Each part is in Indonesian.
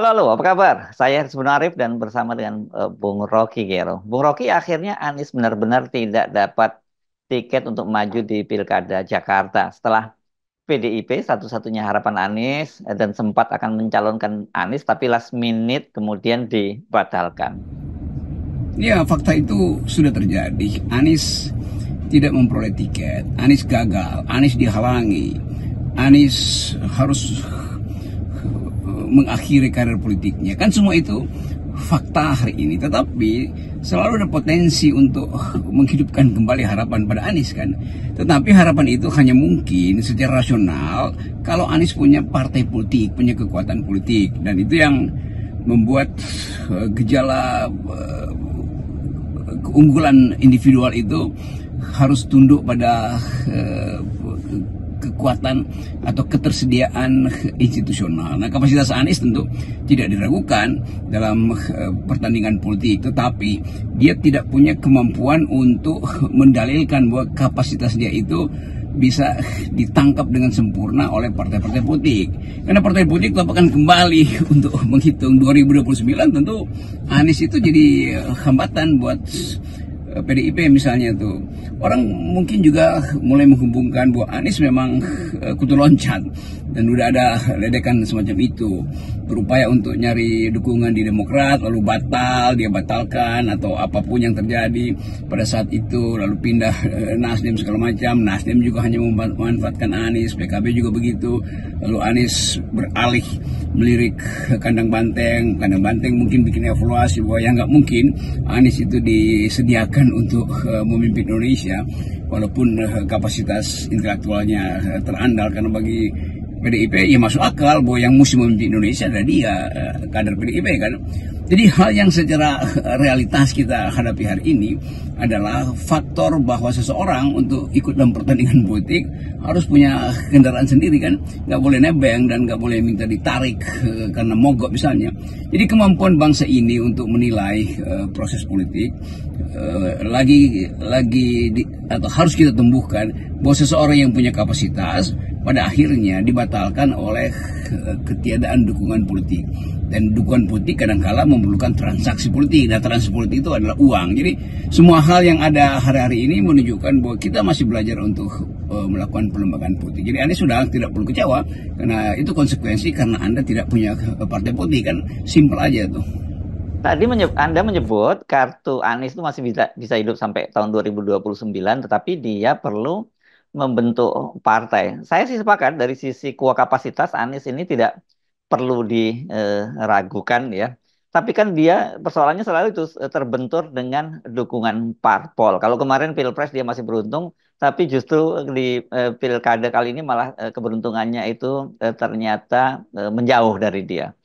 Halo, halo, apa kabar? Saya Sebenarnya Arif dan bersama dengan Bung Rocky Gero. Bung Rocky, akhirnya Anies benar-benar tidak dapat tiket untuk maju di Pilkada Jakarta. Setelah PDIP satu-satunya harapan Anies dan sempat akan mencalonkan Anies, tapi last minute kemudian dibatalkan. Ya, fakta itu sudah terjadi. Anies tidak memperoleh tiket, Anies gagal, Anies dihalangi, Anies harus mengakhiri karir politiknya. Kan semua itu fakta hari ini. Tetapi selalu ada potensi untuk menghidupkan kembali harapan pada Anies kan. Tetapi harapan itu hanya mungkin secara rasional kalau Anies punya partai politik, punya kekuatan politik. Dan itu yang membuat gejala keunggulan individual itu harus tunduk pada kekuatan atau ketersediaan institusional. Nah, kapasitas Anies tentu tidak diragukan dalam pertandingan politik, tetapi dia tidak punya kemampuan untuk mendalilkan bahwa kapasitas dia itu bisa ditangkap dengan sempurna oleh partai-partai politik. Karena partai politik itu akan kembali untuk menghitung 2029, tentu Anies itu jadi hambatan buat PDIP misalnya tuh. Orang mungkin juga mulai menghubungkan bahwa Anies memang kutu loncat dan udah ada ledekan semacam itu, berupaya untuk nyari dukungan di Demokrat lalu dia batalkan atau apapun yang terjadi pada saat itu, lalu pindah Nasdem segala macam. Nasdem juga hanya memanfaatkan Anies, PKB juga begitu. Lalu Anies beralih melirik kandang banteng mungkin bikin evaluasi bahwa yang nggak mungkin Anies itu disediakan untuk memimpin Indonesia, walaupun kapasitas intelektualnya terandal. Karena bagi PDIP ya masuk akal bahwa yang mesti memimpin Indonesia adalah dia, kader PDIP kan. Jadi hal yang secara realitas kita hadapi hari ini adalah faktor bahwa seseorang untuk ikut dalam pertandingan politik harus punya kendaraan sendiri kan, nggak boleh nebeng dan nggak boleh minta ditarik karena mogok misalnya. Jadi kemampuan bangsa ini untuk menilai proses politik atau harus kita tumbuhkan bahwa seseorang yang punya kapasitas pada akhirnya dibatalkan oleh ketiadaan dukungan politik. Dan dukungan politik kadang-kala memerlukan transaksi politik. Dan transaksi politik itu adalah uang. Jadi semua hal yang ada hari-hari ini menunjukkan bahwa kita masih belajar untuk melakukan pelembagaan politik. Jadi Anies sudah tidak perlu kecewa, karena itu konsekuensi karena Anda tidak punya partai politik kan. Simpel aja tuh. Tadi Anda menyebut kartu Anies itu masih bisa hidup sampai tahun 2029, tetapi dia perlu membentuk partai. Saya sih sepakat dari sisi kapasitas Anies ini tidak perlu diragukan ya. Tapi kan dia persoalannya selalu itu terbentur dengan dukungan parpol. Kalau kemarin Pilpres dia masih beruntung, tapi justru di Pilkada kali ini malah keberuntungannya itu ternyata menjauh dari dia.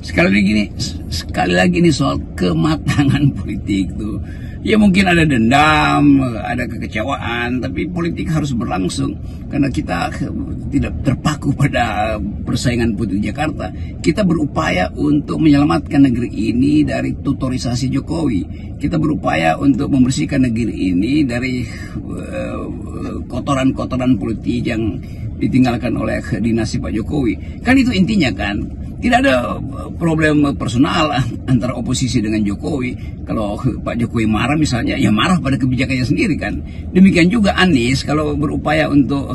Sekali lagi ini soal kematangan politik tuh. Ya mungkin ada dendam, ada kekecewaan, tapi politik harus berlangsung karena kita tidak terpaku pada persaingan politik Jakarta. Kita berupaya untuk menyelamatkan negeri ini dari tutorisasi Jokowi. Kita berupaya untuk membersihkan negeri ini dari kotoran-kotoran politik yang ditinggalkan oleh dinasti Pak Jokowi. Kan itu intinya kan. Tidak ada problem personal antara oposisi dengan Jokowi. Kalau Pak Jokowi marah misalnya, ya marah pada kebijakannya sendiri kan. Demikian juga Anies kalau berupaya untuk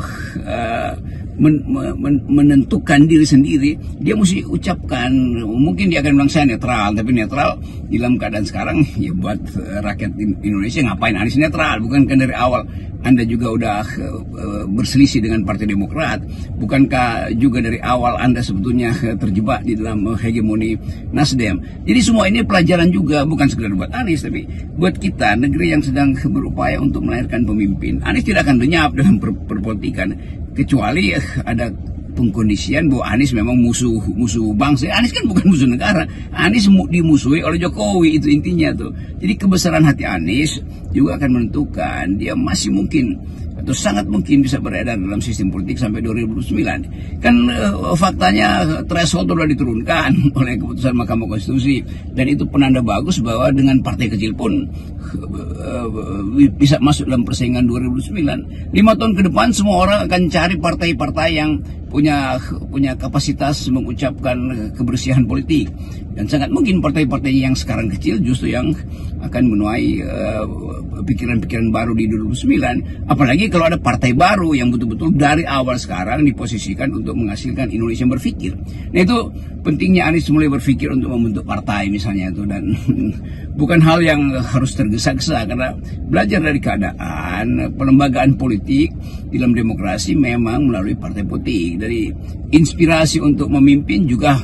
menentukan diri sendiri, dia mesti ucapkan, mungkin dia akan bilang saya netral, tapi netral dalam keadaan sekarang ya buat rakyat Indonesia ngapain Anies netral? Bukankah dari awal Anda juga udah berselisih dengan Partai Demokrat? Bukankah juga dari awal Anda sebetulnya terjebak di dalam hegemoni Nasdem? Jadi semua ini pelajaran juga, bukan sekedar buat Anies, tapi buat kita, negeri yang sedang berupaya untuk melahirkan pemimpin. Anies tidak akan lenyap dalam perpolitikan, kecuali ada pengkondisian bahwa Anies memang musuh bangsa. Anies kan bukan musuh negara. Anies dimusuhi oleh Jokowi, itu intinya tuh. Jadi kebesaran hati Anies juga akan menentukan dia masih mungkin atau sangat mungkin bisa beredar dalam sistem politik sampai 2009. Kan faktanya threshold sudah diturunkan oleh keputusan Mahkamah Konstitusi, dan itu penanda bagus bahwa dengan partai kecil pun bisa masuk dalam persaingan 2009. 5 tahun ke depan semua orang akan cari partai-partai yang punya kapasitas mengucapkan kebersihan politik, dan sangat mungkin partai-partai yang sekarang kecil justru yang akan menuai pikiran-pikiran baru di 2009. Apalagi kalau ada partai baru yang betul-betul dari awal sekarang diposisikan untuk menghasilkan Indonesia yang berpikir. Nah, itu pentingnya Anies mulai berpikir untuk membentuk partai misalnya itu, dan bukan hal yang harus tergesa-gesa, karena belajar dari keadaan pelembagaan politik dalam demokrasi memang melalui partai politik. Dari inspirasi untuk memimpin juga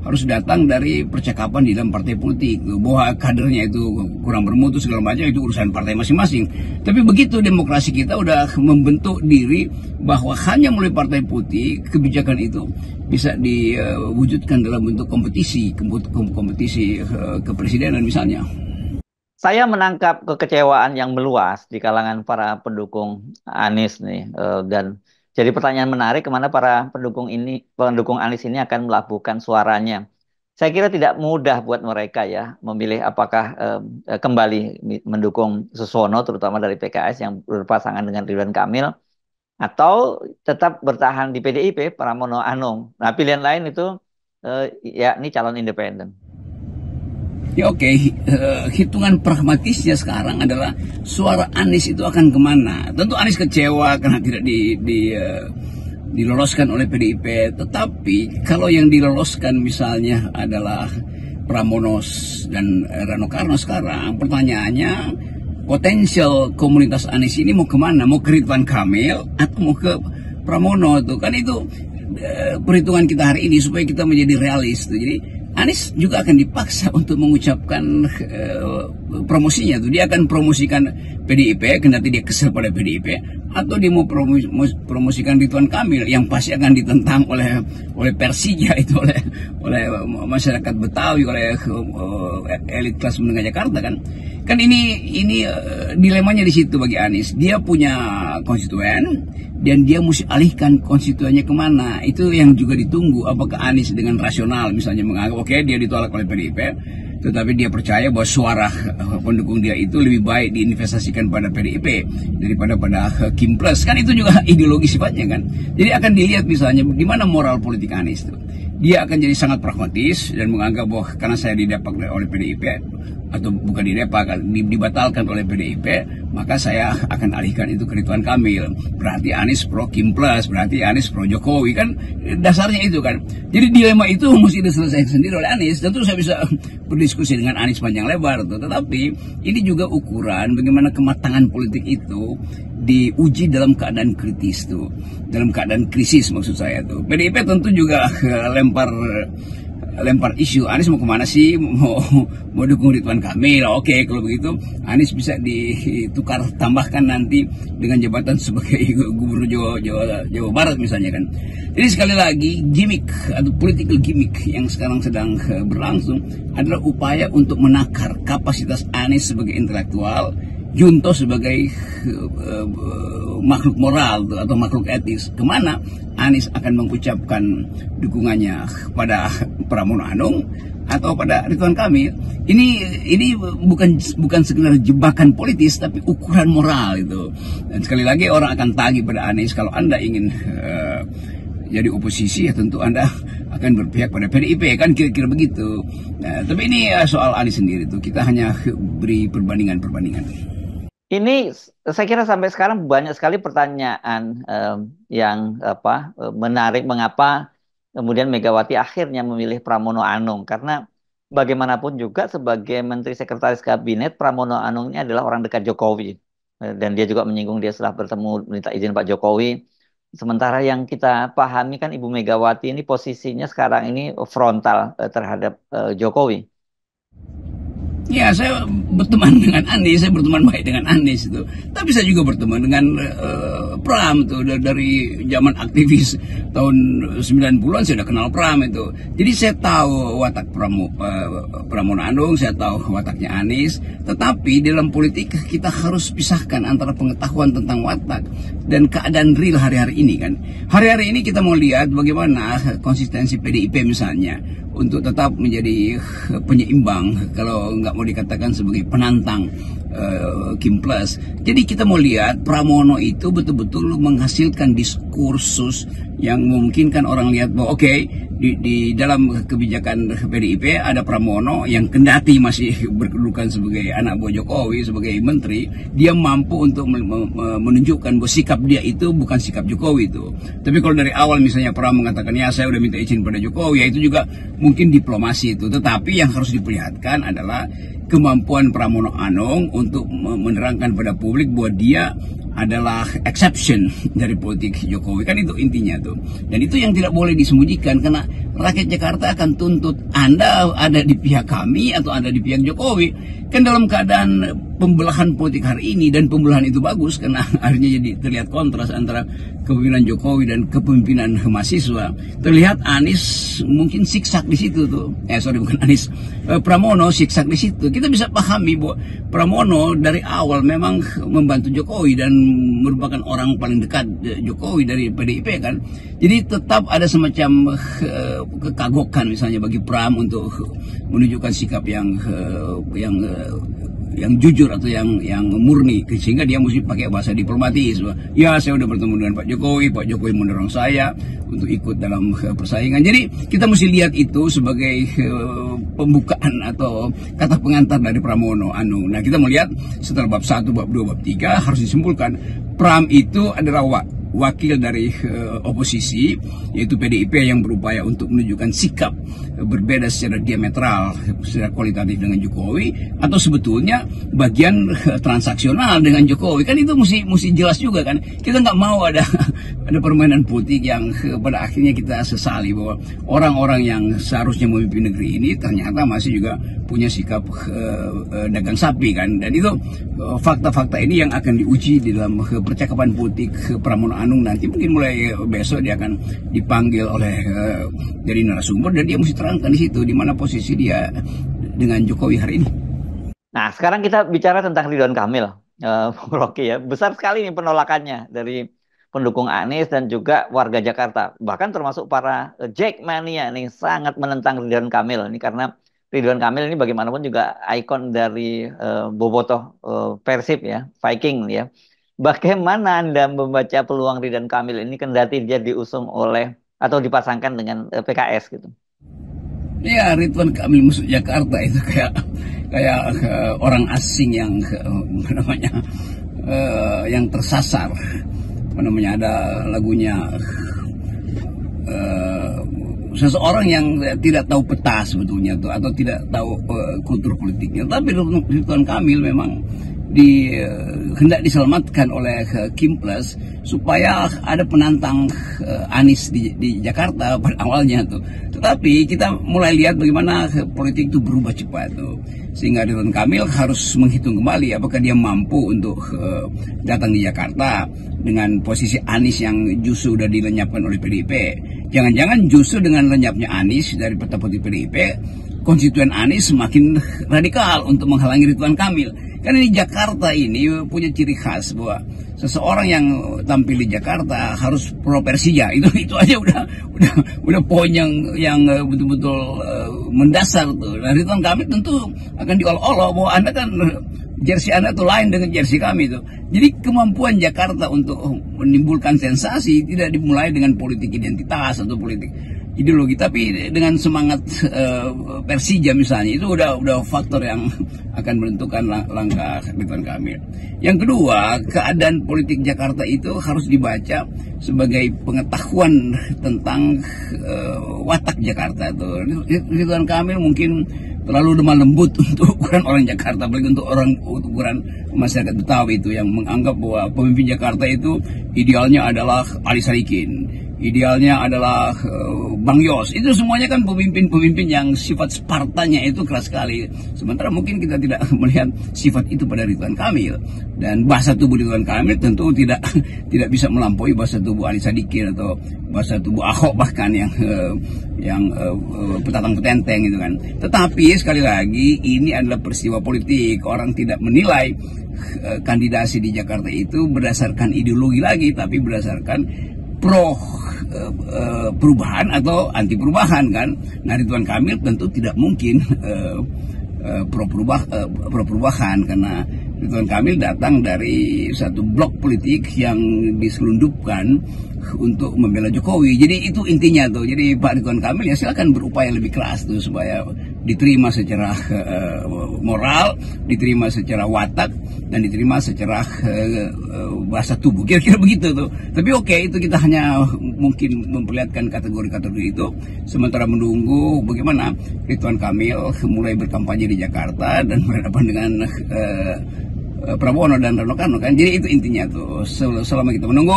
harus datang dari percakapan di dalam partai politik. Bahwa kadernya itu kurang bermutu segala macam itu urusan partai masing-masing. Tapi begitu demokrasi kita udah membentuk diri bahwa hanya melalui partai politik kebijakan itu bisa diwujudkan dalam bentuk kompetisi kepresidenan misalnya. Saya menangkap kekecewaan yang meluas di kalangan para pendukung Anies nih, dan jadi pertanyaan menarik kemana para pendukung Anies ini akan melabuhkan suaranya. Saya kira tidak mudah buat mereka ya memilih apakah kembali mendukung Suswono terutama dari PKS yang berpasangan dengan Ridwan Kamil, atau tetap bertahan di PDIP Pramono Anung. Nah, pilihan lain itu ya ini calon independen. Ya oke, hitungan pragmatisnya sekarang adalah suara Anies itu akan kemana. Tentu Anies kecewa karena tidak diloloskan oleh PDIP. Tetapi kalau yang diloloskan misalnya adalah Pramono dan Rano Karno sekarang, pertanyaannya potensial komunitas Anies ini mau kemana? Mau ke Ridwan Kamil atau mau ke Pramono tuh? Kan itu perhitungan kita hari ini supaya kita menjadi realis tuh. Jadi Anies juga akan dipaksa untuk mengucapkan promosinya tuh. Dia akan promosikan PDIP, kendati dia kesel pada PDIP, atau dia mau promosikan Ridwan Kamil yang pasti akan ditentang oleh Persija itu, oleh masyarakat Betawi, oleh elit kelas menengah Jakarta kan. Kan ini dilemanya di situ bagi Anies. Dia punya konstituen dan dia mesti alihkan konstituennya kemana. Itu yang juga ditunggu. Apakah Anies dengan rasional misalnya menganggap oke, dia ditolak oleh PDIP, tetapi dia percaya bahwa suara pendukung dia itu lebih baik diinvestasikan pada PDIP daripada pada Kim Plus. Kan itu juga ideologi sifatnya kan. Jadi akan dilihat misalnya di mana moral politik Anies itu. Dia akan jadi sangat pragmatis dan menganggap bahwa karena saya didepak oleh PDIP, atau bukan dibatalkan oleh PDIP, maka saya akan alihkan itu ke Ridwan Kamil. Berarti Anies pro Kim Plus, berarti Anies pro Jokowi, kan dasarnya itu kan. Jadi dilema itu mesti diselesaikan sendiri oleh Anies. Tentu saya bisa berdiskusi dengan Anies panjang lebar tuh, tetapi ini juga ukuran bagaimana kematangan politik itu diuji dalam keadaan kritis tuh, dalam keadaan krisis maksud saya tuh. PDIP tentu juga lempar isu, Anies mau kemana sih, mau dukung Ridwan Kamil. Oke, kalau begitu Anies bisa ditukar tambahkan nanti dengan jabatan sebagai gubernur Jawa Barat misalnya kan. Jadi sekali lagi gimmick atau political gimmick yang sekarang sedang berlangsung adalah upaya untuk menakar kapasitas Anies sebagai intelektual, Junto sebagai makhluk moral atau makhluk etis. Kemana Anies akan mengucapkan dukungannya pada Pramono Anung atau pada Ridwan Kamil? Ini bukan sekedar jebakan politis, tapi ukuran moral itu. Dan sekali lagi orang akan tagih pada Anies, kalau Anda ingin jadi oposisi ya tentu Anda akan berpihak pada PDIP, kan kira-kira begitu. Nah, tapi ini soal Anies sendiri tuh, kita hanya beri perbandingan. Ini saya kira sampai sekarang banyak sekali pertanyaan yang menarik, mengapa kemudian Megawati akhirnya memilih Pramono Anung, karena bagaimanapun juga sebagai Menteri Sekretaris Kabinet, Pramono Anung ini adalah orang dekat Jokowi, dan dia juga menyinggung dia setelah bertemu minta izin Pak Jokowi. Sementara yang kita pahami kan Ibu Megawati ini posisinya sekarang ini frontal terhadap Jokowi. Ya, saya berteman dengan Anies, saya berteman baik dengan Anies itu. Tapi saya juga berteman dengan Pram tuh dari zaman aktivis tahun 90-an saya udah kenal Pram itu. Jadi saya tahu watak Pramono Anung, saya tahu wataknya Anies. Tetapi dalam politik kita harus pisahkan antara pengetahuan tentang watak dan keadaan real hari-hari ini kan. Hari-hari ini kita mau lihat bagaimana konsistensi PDIP misalnya untuk tetap menjadi penyeimbang, kalau nggak mau dikatakan sebagai penantang Kim Plus. Jadi kita mau lihat Pramono itu betul-betul menghasilkan diskursus yang memungkinkan orang lihat bahwa oke, di dalam kebijakan PDIP ada Pramono yang kendati masih berkedudukan sebagai anak buah Jokowi, sebagai menteri, dia mampu untuk menunjukkan bahwa sikap dia itu bukan sikap Jokowi itu. Tapi kalau dari awal misalnya Pram mengatakan ya saya udah minta izin pada Jokowi, ya itu juga mungkin diplomasi itu. Tetapi yang harus diperlihatkan adalah kemampuan Pramono Anung untuk menerangkan pada publik bahwa dia adalah exception dari politik Jokowi, kan itu intinya tuh. Dan itu yang tidak boleh disembunyikan, karena rakyat Jakarta akan tuntut Anda ada di pihak kami atau ada di pihak Jokowi. Kan dalam keadaan pembelahan politik hari ini, dan pembelahan itu bagus karena akhirnya jadi terlihat kontras antara kepemimpinan Jokowi dan kepemimpinan mahasiswa. Terlihat Anies mungkin siksak di situ tuh. Bukan Anies, Pramono siksak di situ. Kita bisa pahami bahwa Pramono dari awal memang membantu Jokowi dan merupakan orang paling dekat Jokowi dari PDIP kan. Jadi tetap ada semacam kekagokan misalnya bagi Pram untuk menunjukkan sikap yang jujur atau yang murni, sehingga dia mesti pakai bahasa diplomatis. Ya, saya udah bertemu dengan Pak Jokowi mendorong saya untuk ikut dalam persaingan. Jadi kita mesti lihat itu sebagai pembukaan atau kata pengantar dari Pramono Anung. Nah, kita melihat setelah bab 1, bab 2, bab 3 harus disimpulkan Pram itu adalah wakil dari oposisi, yaitu PDIP yang berupaya untuk menunjukkan sikap berbeda secara diametral, secara kualitatif dengan Jokowi, atau sebetulnya bagian transaksional dengan Jokowi. Kan itu mesti jelas juga kan. Kita nggak mau ada permainan politik yang pada akhirnya kita sesali bahwa orang-orang yang seharusnya memimpin negeri ini ternyata masih juga punya sikap dagang sapi kan. Dan itu fakta-fakta ini yang akan diuji di dalam percakapan politik Pramono Anung nanti. Mungkin mulai besok dia akan dipanggil oleh dari narasumber, dan dia mesti terangkan di situ di mana posisi dia dengan Jokowi hari ini. Nah, sekarang kita bicara tentang Ridwan Kamil, Rocky ya. Besar sekali nih penolakannya dari pendukung Anies dan juga warga Jakarta. Bahkan termasuk para Jackmania nih sangat menentang Ridwan Kamil ini, karena Ridwan Kamil ini bagaimanapun juga ikon dari bobotoh Persib ya, Viking ya. Bagaimana Anda membaca peluang Ridwan Kamil ini kendati dia diusung oleh atau dipasangkan dengan PKS gitu? Ya, Ridwan Kamil masuk Jakarta itu kayak orang asing yang yang tersasar. Ada lagunya seseorang yang tidak tahu peta sebetulnya tuh, atau tidak tahu kultur politiknya. Tapi Ridwan Kamil memang hendak diselamatkan oleh Kim Plus supaya ada penantang Anies di Jakarta pada awalnya tuh. Tetapi kita mulai lihat bagaimana politik itu berubah cepat tuh, sehingga Ridwan Kamil harus menghitung kembali apakah dia mampu untuk datang di Jakarta dengan posisi Anies yang justru sudah dilenyapkan oleh PDIP. Jangan-jangan justru dengan lenyapnya Anies dari peta politik PDIP, konstituen Anies semakin radikal untuk menghalangi Ridwan Kamil. Karena di Jakarta ini punya ciri khas bahwa seseorang yang tampil di Jakarta harus pro Persija. Itu aja udah poin yang betul-betul mendasar tuh. Nah, Ridwan Kamil tentu akan diolok-olok bahwa Anda kan jersey Anda tuh lain dengan jersey kami tuh. Jadi kemampuan Jakarta untuk menimbulkan sensasi tidak dimulai dengan politik identitas atau politik ideologi, tapi dengan semangat Persija misalnya. Itu udah faktor yang akan menentukan langkah Ridwan Kamil. Yang kedua, keadaan politik Jakarta itu harus dibaca sebagai pengetahuan tentang watak Jakarta itu. Ridwan Kamil mungkin terlalu lemah lembut untuk ukuran orang Jakarta, apalagi untuk ukuran masyarakat Betawi itu yang menganggap bahwa pemimpin Jakarta itu idealnya adalah Ali Sadikin, idealnya adalah Bang Yos. Itu semuanya kan pemimpin-pemimpin yang sifat Spartanya itu keras sekali. Sementara mungkin kita tidak melihat sifat itu pada Ridwan Kamil. Dan bahasa tubuh Ridwan Kamil tentu tidak bisa melampaui bahasa tubuh Ali Sadikin atau bahasa tubuh Ahok bahkan yang petatang petenteng gitu kan. Tetapi sekali lagi ini adalah peristiwa politik. Orang tidak menilai kandidasi di Jakarta itu berdasarkan ideologi lagi, tapi berdasarkan pro perubahan atau anti perubahan kan. Nah, Ridwan Kamil tentu tidak mungkin pro perubahan, karena Ridwan Kamil datang dari satu blok politik yang diselundupkan untuk membela Jokowi. Jadi itu intinya tuh. Jadi Pak Ridwan Kamil ya silakan berupaya lebih keras tuh supaya diterima secara moral, diterima secara watak, dan diterima secara bahasa tubuh. Kira-kira begitu tuh. Tapi oke, itu kita hanya mungkin memperlihatkan kategori-kategori itu, sementara menunggu bagaimana Ridwan Kamil mulai berkampanye di Jakarta dan berhadapan dengan Prabowo dan Rano Karno kan. Jadi itu intinya tuh. Selama kita menunggu,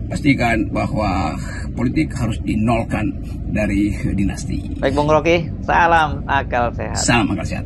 pastikan bahwa politik harus dinolkan dari dinasti. Baik Bung Rocky, salam akal sehat. Salam akal sehat.